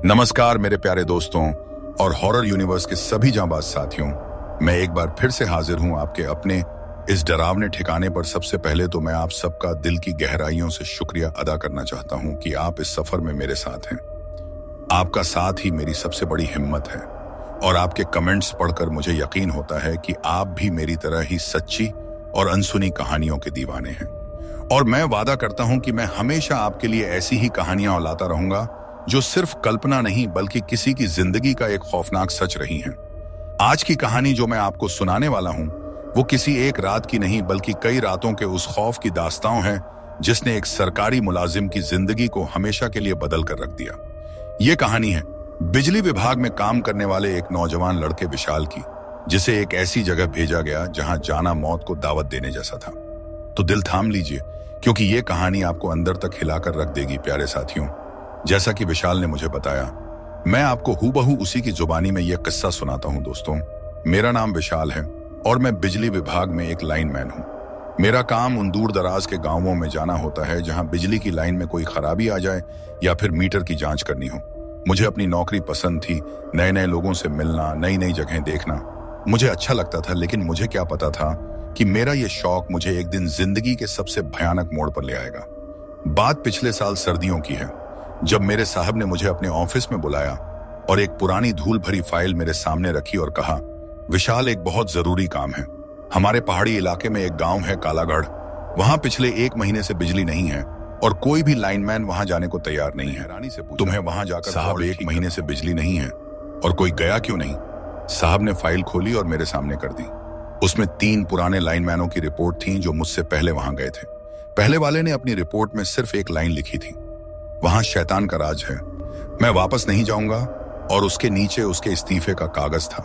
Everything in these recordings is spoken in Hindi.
नमस्कार मेरे प्यारे दोस्तों और हॉरर यूनिवर्स के सभी जांबाज साथियों। मैं एक बार फिर से हाजिर हूं आपके अपने इस डरावने ठिकाने पर। सबसे पहले तो मैं आप सबका दिल की गहराइयों से शुक्रिया अदा करना चाहता हूं कि आप इस सफर में मेरे साथ हैं। आपका साथ ही मेरी सबसे बड़ी हिम्मत है और आपके कमेंट्स पढ़कर मुझे यकीन होता है कि आप भी मेरी तरह ही सच्ची और अनसुनी कहानियों के दीवाने हैं। और मैं वादा करता हूं कि मैं हमेशा आपके लिए ऐसी ही कहानियां लाता रहूंगा जो सिर्फ कल्पना नहीं बल्कि किसी की जिंदगी का एक खौफनाक सच रही हैं। आज की कहानी जो मैं आपको सुनाने वाला हूं वो किसी एक रात की नहीं बल्कि कई रातों के उस खौफ की दास्तां है जिसने एक सरकारी मुलाजिम की जिंदगी को हमेशा के लिए बदल कर रख दिया। ये कहानी है बिजली विभाग में काम करने वाले एक नौजवान लड़के विशाल की, जिसे एक ऐसी जगह भेजा गया जहां जाना मौत को दावत देने जैसा था। तो दिल थाम लीजिए क्योंकि ये कहानी आपको अंदर तक हिलाकर रख देगी प्यारे साथियों। जैसा कि विशाल ने मुझे बताया, मैं आपको हूबहू उसी की जुबानी में यह किस्सा सुनाता हूं। दोस्तों, मेरा नाम विशाल है और मैं बिजली विभाग में एक लाइनमैन हूं। मेरा काम उन दूर दराज के गांवों में जाना होता है जहां बिजली की लाइन में कोई खराबी आ जाए या फिर मीटर की जांच करनी हो। मुझे अपनी नौकरी पसंद थी, नए नए लोगों से मिलना, नई नई जगह देखना मुझे अच्छा लगता था। लेकिन मुझे क्या पता था कि मेरा यह शौक मुझे एक दिन जिंदगी के सबसे भयानक मोड़ पर ले आएगा। बात पिछले साल सर्दियों की है, जब मेरे साहब ने मुझे अपने ऑफिस में बुलाया और एक पुरानी धूल भरी फाइल मेरे सामने रखी और कहा, विशाल, एक बहुत जरूरी काम है। हमारे पहाड़ी इलाके में एक गांव है कालागढ़। वहां पिछले 1 महीने से बिजली नहीं है और कोई भी लाइनमैन वहां जाने को तैयार नहीं है। रानी से पूछा, तुम्हें वहां जाकर साहब 1 महीने से बिजली नहीं है और कोई गया क्यों नहीं? साहब ने फाइल खोली और मेरे सामने कर दी। उसमें 3 पुराने लाइनमैनों की रिपोर्ट थी जो मुझसे पहले वहां गए थे। पहले वाले ने अपनी रिपोर्ट में सिर्फ एक लाइन लिखी थी, वहां शैतान का राज है, मैं वापस नहीं जाऊंगा, और उसके नीचे उसके इस्तीफे का कागज था।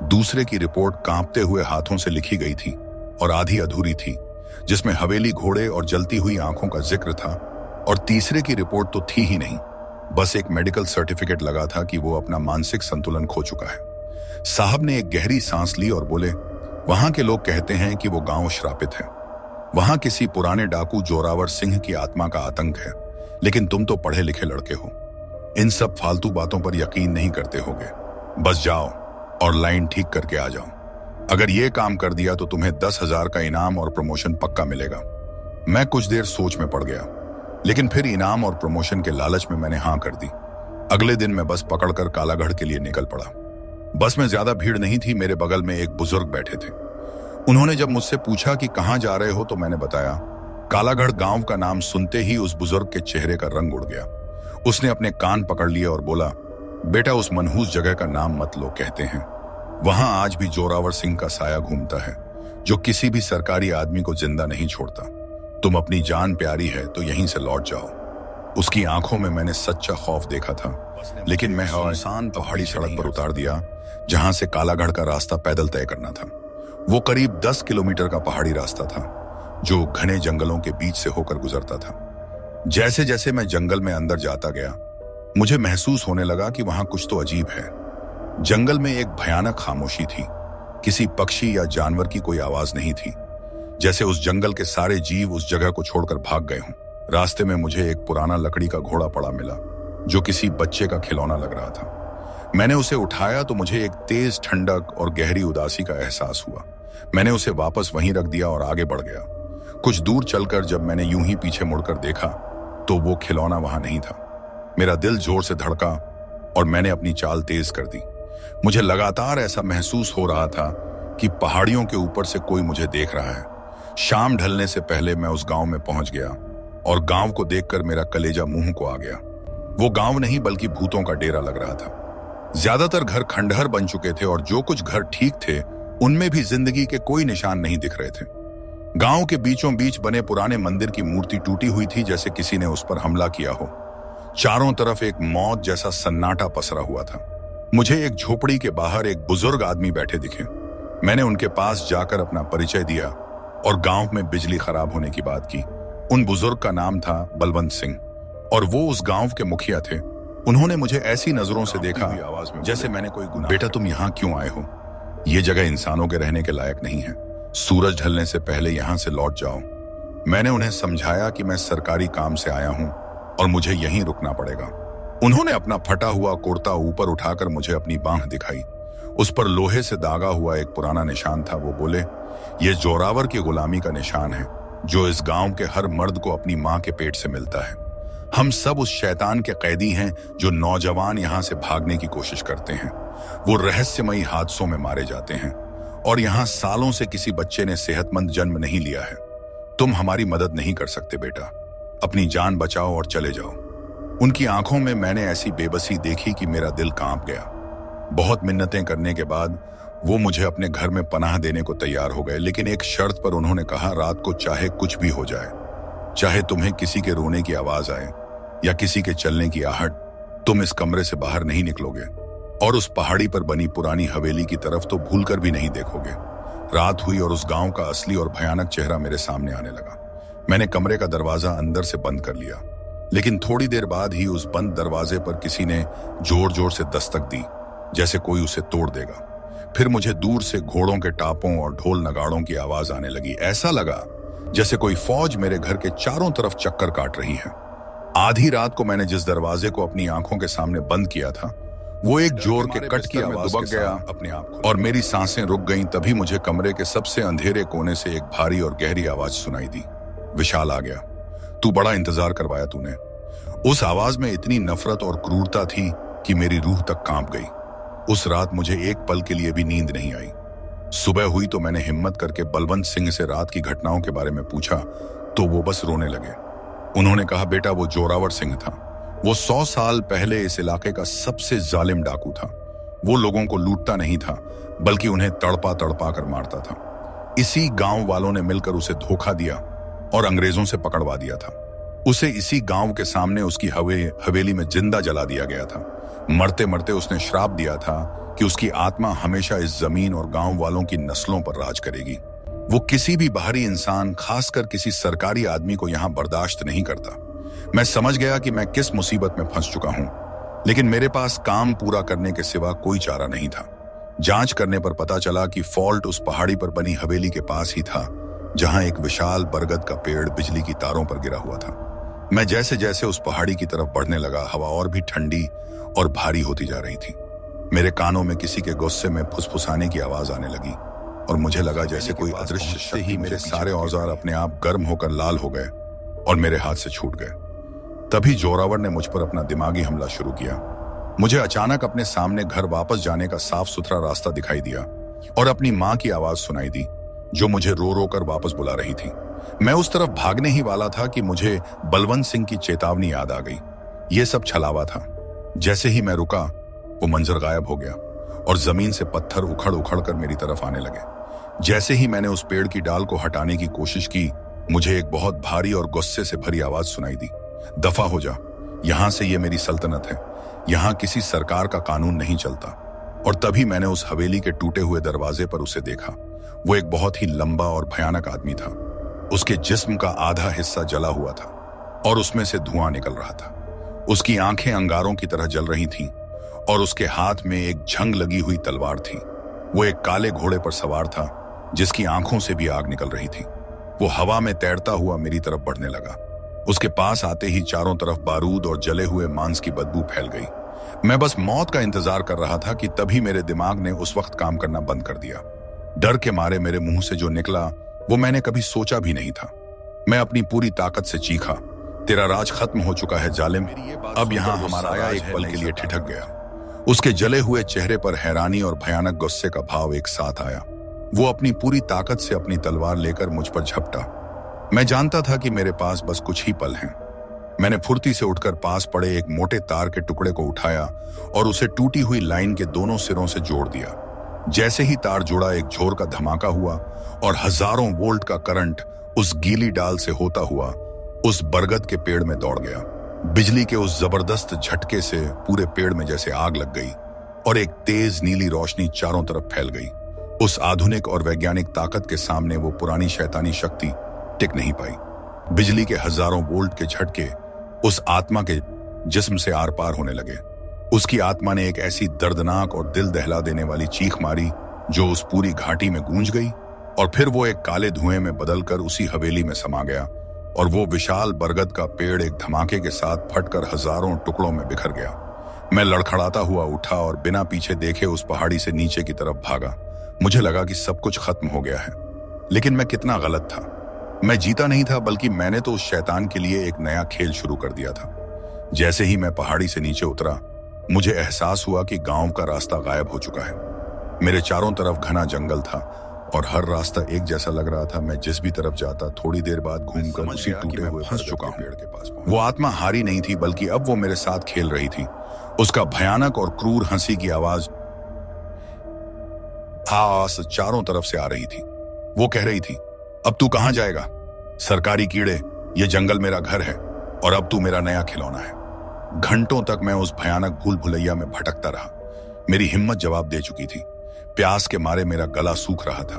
दूसरे की रिपोर्ट कांपते हुए हाथों से लिखी गई थी और आधी अधूरी थी, जिसमें हवेली, घोड़े और जलती हुई आंखों का जिक्र था। और तीसरे की रिपोर्ट तो थी ही नहीं, बस एक मेडिकल सर्टिफिकेट लगा था कि वो अपना मानसिक संतुलन खो चुका है। साहब ने एक गहरी सांस ली और बोले, वहां के लोग कहते हैं कि वो गांव श्रापित है। वहां किसी पुराने डाकू जोरावर सिंह की आत्मा का आतंक है। लेकिन तुम तो पढ़े लिखे लड़के हो, इन सब फालतू बातों पर यकीन नहीं करते होगे। बस जाओ और लाइन ठीक करके आ जाओ। अगर ये काम कर दिया तो तुम्हें 10,000 का इनाम और प्रमोशन पक्का मिलेगा। मैं कुछ देर सोच में पड़ गया, लेकिन फिर इनाम और प्रमोशन के लालच में मैंने हाँ कर दी। अगले दिन मैं बस पकड़कर कालागढ़ के लिए निकल पड़ा। बस में ज्यादा भीड़ नहीं थी। मेरे बगल में एक बुजुर्ग बैठे थे। उन्होंने जब मुझसे पूछा कि कहाँ जा रहे हो तो मैंने बताया। कालागढ़ गांव का नाम सुनते ही उस बुजुर्ग के चेहरे का रंग उड़ गया। उसने अपने कान पकड़ लिए और बोला, बेटा, उस मनहूस जगह का नाम मत लो। कहते हैं वहां आज भी जोरावर सिंह का साया घूमता है, जो किसी भी सरकारी आदमी को जिंदा नहीं छोड़ता। तुम अपनी जान प्यारी है तो यहीं से लौट जाओ। उसकी आंखों में मैंने सच्चा खौफ देखा था, लेकिन मैं सुनसान पहाड़ी सड़क पर उतार दिया जहां से कालागढ़ का रास्ता पैदल तय करना था। वो करीब 10 किलोमीटर का पहाड़ी रास्ता था जो घने जंगलों के बीच से होकर गुजरता था। जैसे जैसे मैं जंगल में अंदर जाता गया, मुझे महसूस होने लगा कि वहां कुछ तो अजीब है। जंगल में एक भयानक खामोशी थी। किसी पक्षी या जानवर की कोई आवाज नहीं थी, जैसे उस जंगल के सारे जीव उस जगह को छोड़कर भाग गए हों। रास्ते में मुझे एक पुराना लकड़ी का घोड़ा पड़ा मिला जो किसी बच्चे का खिलौना लग रहा था। मैंने उसे उठाया तो मुझे एक तेज ठंडक और गहरी उदासी का एहसास हुआ। मैंने उसे वापस वहीं रख दिया और आगे बढ़ गया। कुछ दूर चलकर जब मैंने यूं ही पीछे मुड़कर देखा तो वो खिलौना वहां नहीं था। मेरा दिल जोर से धड़का और मैंने अपनी चाल तेज कर दी। मुझे लगातार ऐसा महसूस हो रहा था कि पहाड़ियों के ऊपर से कोई मुझे देख रहा है। शाम ढलने से पहले मैं उस गांव में पहुंच गया और गांव को देखकर मेरा कलेजा मुंह को आ गया। वो गांव नहीं बल्कि भूतों का डेरा लग रहा था। ज्यादातर घर खंडहर बन चुके थे और जो कुछ घर ठीक थे उनमें भी जिंदगी के कोई निशान नहीं दिख रहे थे। गांव के बीचों बीच बने पुराने मंदिर की मूर्ति टूटी हुई थी, जैसे किसी ने उस पर हमला किया हो। चारों तरफ एक मौत जैसा सन्नाटा पसरा हुआ था। मुझे एक झोपड़ी के बाहर एक बुजुर्ग आदमी बैठे दिखे। मैंने उनके पास जाकर अपना परिचय दिया और गांव में बिजली खराब होने की बात की। उन बुजुर्ग का नाम था बलवंत सिंह और वो उस गांव के मुखिया थे। उन्होंने मुझे ऐसी नजरों से देखा जैसे मैंने कोई गुनाह। बेटा, तुम यहाँ क्यों आए हो? ये जगह इंसानों के रहने के लायक नहीं है। सूरज ढलने से पहले यहां से लौट जाओ। मैंने उन्हें समझाया कि मैं सरकारी काम से आया हूं और मुझे यहीं रुकना पड़ेगा। उन्होंने अपना फटा हुआ कुर्ता ऊपर उठाकर मुझे अपनी बांह दिखाई। उस पर लोहे से दागा हुआ एक पुराना निशान था। वो बोले, ये जोरावर की गुलामी का निशान है जो इस गांव के हर मर्द को अपनी मां के पेट से मिलता है। हम सब उस शैतान के कैदी हैं जो नौजवान यहां से भागने की कोशिश करते हैं। वो रहस्यमयी हादसों में मारे जाते हैं और यहां सालों से किसी बच्चे ने सेहतमंद जन्म नहीं लिया है। तुम हमारी मदद नहीं कर सकते बेटा, अपनी जान बचाओ और चले जाओ। उनकी आंखों में मैंने ऐसी बेबसी देखी कि मेरा दिल कांप गया। बहुत मिन्नतें करने के बाद वो मुझे अपने घर में पनाह देने को तैयार हो गए, लेकिन एक शर्त पर उन्होंने कहा, रात को चाहे कुछ भी हो जाए, चाहे तुम्हें किसी के रोने की आवाज आए या किसी के चलने की आहट, तुम इस कमरे से बाहर नहीं निकलोगे और उस पहाड़ी पर बनी पुरानी हवेली की तरफ तो भूलकर भी नहीं देखोगे। रात हुई और उस गांव का असली और भयानक चेहरा मेरे सामने आने लगा। मैंने कमरे का दरवाजा अंदर से बंद कर लिया, लेकिन थोड़ी देर बाद ही उस बंद दरवाजे पर किसी ने जोर जोर से दस्तक दी, जैसे कोई उसे तोड़ देगा। फिर मुझे दूर से घोड़ों के टापों और ढोल नगाड़ों की आवाज आने लगी। ऐसा लगा जैसे कोई फौज मेरे घर के चारों तरफ चक्कर काट रही है। आधी रात को मैंने जिस दरवाजे को अपनी आंखों के सामने बंद किया था, वो एक जोर के कट की आवाज दुबक गया अपने आप और मेरी सांसें रुक गईं। तभी मुझे कमरे के सबसे अंधेरे कोने से एक भारी और गहरी आवाज सुनाई दी। विशाल आ गया, तू बड़ा इंतजार करवाया तूने। उस आवाज में इतनी नफरत और क्रूरता थी कि मेरी रूह तक कांप गई। उस रात मुझे एक पल के लिए भी नींद नहीं आई। सुबह हुई तो मैंने हिम्मत करके बलवंत सिंह से रात की घटनाओं के बारे में पूछा तो वो बस रोने लगे। उन्होंने कहा, बेटा वो जोरावर सिंह था। वो 100 साल पहले इस इलाके का सबसे जालिम डाकू था। वो लोगों को लूटता नहीं था, बल्कि उन्हें तड़पा तड़पा कर मारता था। इसी गांव वालों ने मिलकर उसे धोखा दिया और अंग्रेजों से पकड़वा दिया था। उसे इसी गांव के सामने उसकी हवेली में जिंदा जला दिया गया था। मरते मरते उसने श्राप दिया था कि उसकी आत्मा हमेशा इस जमीन और गांव वालों की नस्लों पर राज करेगी। वो किसी भी बाहरी इंसान, खासकर किसी सरकारी आदमी को यहां बर्दाश्त नहीं करता। मैं समझ गया कि मैं किस मुसीबत में फंस चुका हूं, लेकिन मेरे पास काम पूरा करने के सिवा कोई चारा नहीं था। जांच करने पर पता चला कि फॉल्ट उस पहाड़ी पर बनी हवेली के पास ही था, जहां एक विशाल बरगद का पेड़ बिजली की तारों पर गिरा हुआ था। मैं जैसे जैसे उस पहाड़ी की तरफ बढ़ने लगा, हवा और भी ठंडी और भारी होती जा रही थी। मेरे कानों में किसी के गुस्से में फुसफुसाने की आवाज आने लगी और मुझे लगा जैसे कोई अदृश्य शक्ति ही मेरे सारे औजार अपने आप गर्म होकर लाल हो गए और मेरे हाथ से छूट गए। तभी जोरावर ने मुझ पर अपना दिमागी हमला शुरू किया। मुझे अचानक अपने सामने घर वापस जाने का साफ सुथरा रास्ता दिखाई दिया और अपनी मां की आवाज सुनाई दी, जो मुझे रो रो कर वापस बुला रही थी। मैं उस तरफ भागने ही वाला था कि मुझे बलवंत सिंह की चेतावनी याद आ गई। यह सब छलावा था। जैसे ही मैं रुका, वो मंजर गायब हो गया और जमीन से पत्थर उखड़ उखड़ कर मेरी तरफ आने लगे। जैसे ही मैंने उस पेड़ की डाल को हटाने की कोशिश की, मुझे एक बहुत भारी और गुस्से से भरी आवाज सुनाई दी, दफा हो जा, यहां से ये मेरी सल्तनत है, यहां किसी सरकार का कानून नहीं चलता। और तभी मैंने उस हवेली के टूटे हुए दरवाजे पर उसे देखा। वो एक बहुत ही लंबा और भयानक आदमी था। उसके जिस्म का आधा हिस्सा जला हुआ था और उसमें से धुआं निकल रहा था। उसकी आंखें अंगारों की तरह जल रही थीं और उसके हाथ में एक झंग लगी हुई तलवार थी। वो एक काले घोड़े पर सवार था जिसकी आंखों से भी आग निकल रही थी। वो हवा में तैरता हुआ मेरी तरफ बढ़ने लगा। उसके पास आते ही चारों तरफ बारूद और जले हुए मांस की बदबू फैल गई। मैं बस मौत का इंतजार कर रहा था कि तभी मेरे दिमाग ने उस वक्त काम करना बंद कर दिया। डर के मारे मेरे मुंह से जो निकला वो मैंने कभी सोचा भी नहीं था। मैं अपनी पूरी ताकत से चीखा, तेरा राज खत्म हो चुका है जालिम, अब यहाँ हमारा आया एक पल के लिए ठिठक गया। उसके जले हुए चेहरे पर हैरानी और भयानक गुस्से का भाव एक साथ आया। वो अपनी पूरी ताकत से अपनी तलवार लेकर मुझ पर झपटा। मैं जानता था कि मेरे पास बस कुछ ही पल हैं। मैंने फुर्ती से उठकर पास पड़े एक मोटे तार के टुकड़े को उठाया और उसे टूटी हुई लाइन के दोनों सिरों से जोड़ दिया। जैसे ही तार जुड़ा, एक झोर का धमाका हुआ और हजारों वोल्ट का करंट उस गीली डाल से होता हुआ उस बरगद के पेड़ में दौड़ गया। बिजली के उस जबरदस्त झटके से पूरे पेड़ में जैसे आग लग गई और एक तेज नीली रोशनी चारों तरफ फैल गई। उस आधुनिक और वैज्ञानिक ताकत के सामने वो पुरानी शैतानी शक्ति टिक नहीं पाई। बिजली के हजारों वोल्ट के झटके उस आत्मा के जिस्म से आर पार होने लगे। उसकी आत्मा ने एक ऐसी दर्दनाक और दिल दहला देने वाली चीख मारी जो उस पूरी घाटी में गूंज गई और फिर वो एक काले धुएं में बदलकर उसी हवेली में समा गया और वो विशाल बरगद का पेड़ एक धमाके के साथ फटकर हजारों टुकड़ों में बिखर गया। मैं लड़खड़ाता हुआ उठा और बिना पीछे देखे उस पहाड़ी से नीचे की तरफ भागा। मुझे लगा कि सब कुछ खत्म हो गया है, लेकिन मैं कितना गलत था। मैं जीता नहीं था, बल्कि मैंने तो उस शैतान के लिए एक नया खेल शुरू कर दिया था। जैसे ही मैं पहाड़ी से नीचे उतरा, मुझे एहसास हुआ कि गांव का रास्ता गायब हो चुका है। मेरे चारों तरफ घना जंगल था और हर रास्ता एक जैसा लग रहा था। मैं जिस भी तरफ जाता, थोड़ी देर बाद घूमकर उसी टूटे हुए फंस चुका हूं। पेड़ के पास वो आत्मा हारी नहीं थी, बल्कि अब वो मेरे साथ खेल रही थी। उसका भयानक और क्रूर हंसी की आवाज चारों तरफ से आ रही थी। वो कह रही थी, अब तू कहां जाएगा सरकारी कीड़े, ये जंगल मेरा घर है और अब तू मेरा नया खिलौना है। घंटों तक मैं उस भयानक भूल भुलैया में भटकता रहा। मेरी हिम्मत जवाब दे चुकी थी। प्यास के मारे मेरा गला सूख रहा था।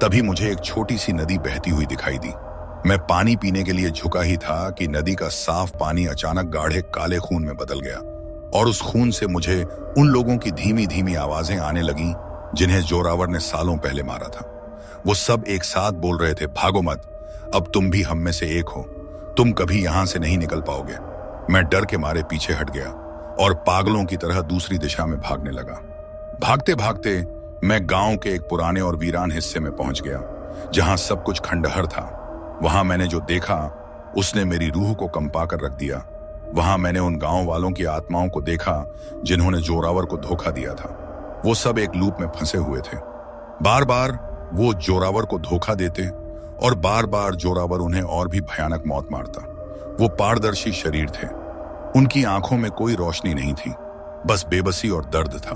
तभी मुझे एक छोटी सी नदी बहती हुई दिखाई दी। मैं पानी पीने के लिए झुका ही था कि नदी का साफ पानी अचानक गाढ़े काले खून में बदल गया और उस खून से मुझे उन लोगों की धीमी धीमी आवाजें आने लगीं जिन्हें जोरावर ने सालों पहले मारा था। वो सब एक साथ बोल रहे थे, भागो मत, अब तुम भी हम में से एक हो, तुम कभी यहां से नहीं निकल पाओगे। मैं डर के मारे पीछे हट गया और पागलों की तरह दूसरी दिशा में भागने लगा। भागते भागते मैं गांव के एक पुराने और वीरान हिस्से में पहुंच गया, जहां सब कुछ खंडहर था। वहां मैंने जो देखा उसने मेरी रूह को कंपा कर रख दिया। वहां मैंने उन गांव वालों की आत्माओं को देखा जिन्होंने जोरावर को धोखा दिया था। वो सब एक लूप में फंसे हुए थे। बार बार वो जोरावर को धोखा देते और बार बार जोरावर उन्हें और भी भयानक मौत मारता। वो पारदर्शी शरीर थे, उनकी आंखों में कोई रोशनी नहीं थी, बस बेबसी और दर्द था।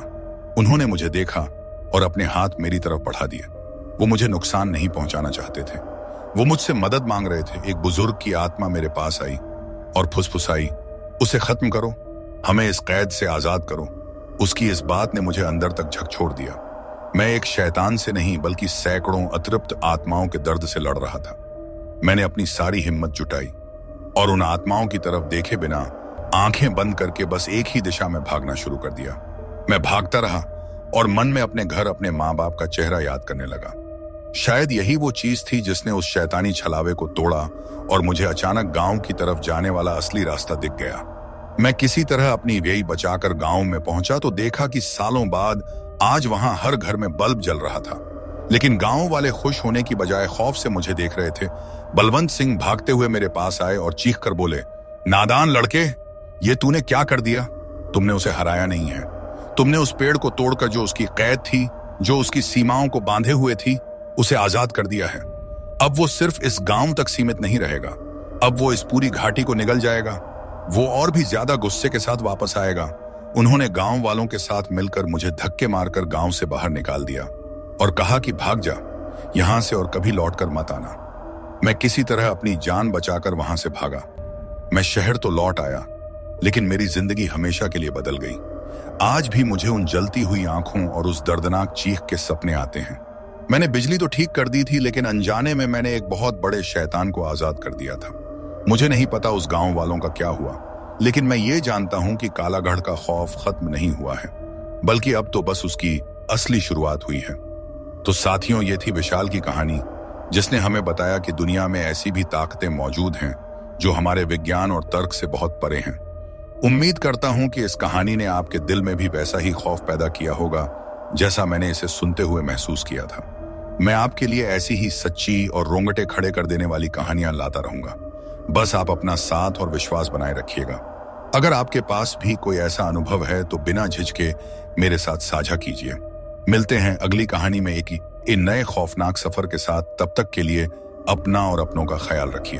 उन्होंने मुझे देखा और अपने हाथ मेरी तरफ बढ़ा दिए। वो मुझे नुकसान नहीं पहुंचाना चाहते थे, वो मुझसे मदद मांग रहे थे। एक बुजुर्ग की आत्मा मेरे पास आई और फुसफुसाई, उसे खत्म करो, हमें इस कैद से आजाद करो। उसकी इस बात ने मुझे अंदर तक झकझोर दिया। मैं एक शैतान से नहीं, बल्कि सैकड़ों अतृप्त आत्माओं के दर्द से लड़ रहा था। मैंने अपनी सारी हिम्मत जुटाई और उन आत्माओं की तरफ देखे बिना आंखें बंद करके बस एक ही दिशा में भागना शुरू कर दिया। मैं भागता रहा और मन में अपने घर, अपने माँ बाप का चेहरा याद करने लगा। शायद यही वो चीज थी जिसने उस शैतानी छलावे को तोड़ा और मुझे अचानक गांव की तरफ जाने वाला असली रास्ता दिख गया। मैं किसी तरह अपनी वेई बचाकर गांव में पहुंचा तो देखा कि सालों बाद आज वहां हर घर में बल्ब जल रहा था। लेकिन गांव वाले खुश होने की बजाय खौफ से मुझे देख रहे थे। बलवंत सिंह भागते हुए मेरे पास आए और चीख कर बोले, नादान लड़के, ये तूने क्या कर दिया? तुमने उसे हराया नहीं है, तुमने उस पेड़ को तोड़कर जो उसकी कैद थी, जो उसकी सीमाओं को बांधे हुए थी, उसे आजाद कर दिया है। अब वो सिर्फ इस गांव तक सीमित नहीं रहेगा, अब वो इस पूरी घाटी को निगल जाएगा। वो और भी ज्यादा गुस्से के साथ वापस आएगा। उन्होंने गांव वालों के साथ मिलकर मुझे धक्के मारकर गांव से बाहर निकाल दिया और कहा कि भाग जा, यहां से और कभी लौटकर मत आना। मैं किसी तरह अपनी जान बचाकर वहां से भागा। मैं शहर तो लौट आया, लेकिन मेरी जिंदगी हमेशा के लिए बदल गई। आज भी मुझे उन जलती हुई आंखों और उस दर्दनाक चीख के सपने आते हैं। मैंने बिजली तो ठीक कर दी थी, लेकिन अनजाने में मैंने एक बहुत बड़े शैतान को आजाद कर दिया था। मुझे नहीं पता उस गांव वालों का क्या हुआ, लेकिन मैं ये जानता हूं कि कालागढ़ का खौफ खत्म नहीं हुआ है, बल्कि अब तो बस उसकी असली शुरुआत हुई है। तो साथियों, ये थी विशाल की कहानी, जिसने हमें बताया कि दुनिया में ऐसी भी ताकतें मौजूद हैं जो हमारे विज्ञान और तर्क से बहुत परे हैं। उम्मीद करता हूं कि इस कहानी ने आपके दिल में भी वैसा ही खौफ पैदा किया होगा जैसा मैंने इसे सुनते हुए महसूस किया था। मैं आपके लिए ऐसी ही सच्ची और रोंगटे खड़े कर देने वाली कहानियां लाता रहूंगा। बस आप अपना साथ और विश्वास बनाए रखिएगा। अगर आपके पास भी कोई ऐसा अनुभव है तो बिना झिझके मेरे साथ साझा कीजिए। मिलते हैं अगली कहानी में एक नए खौफनाक सफर के साथ। तब तक के लिए अपना और अपनों का ख्याल रखिए।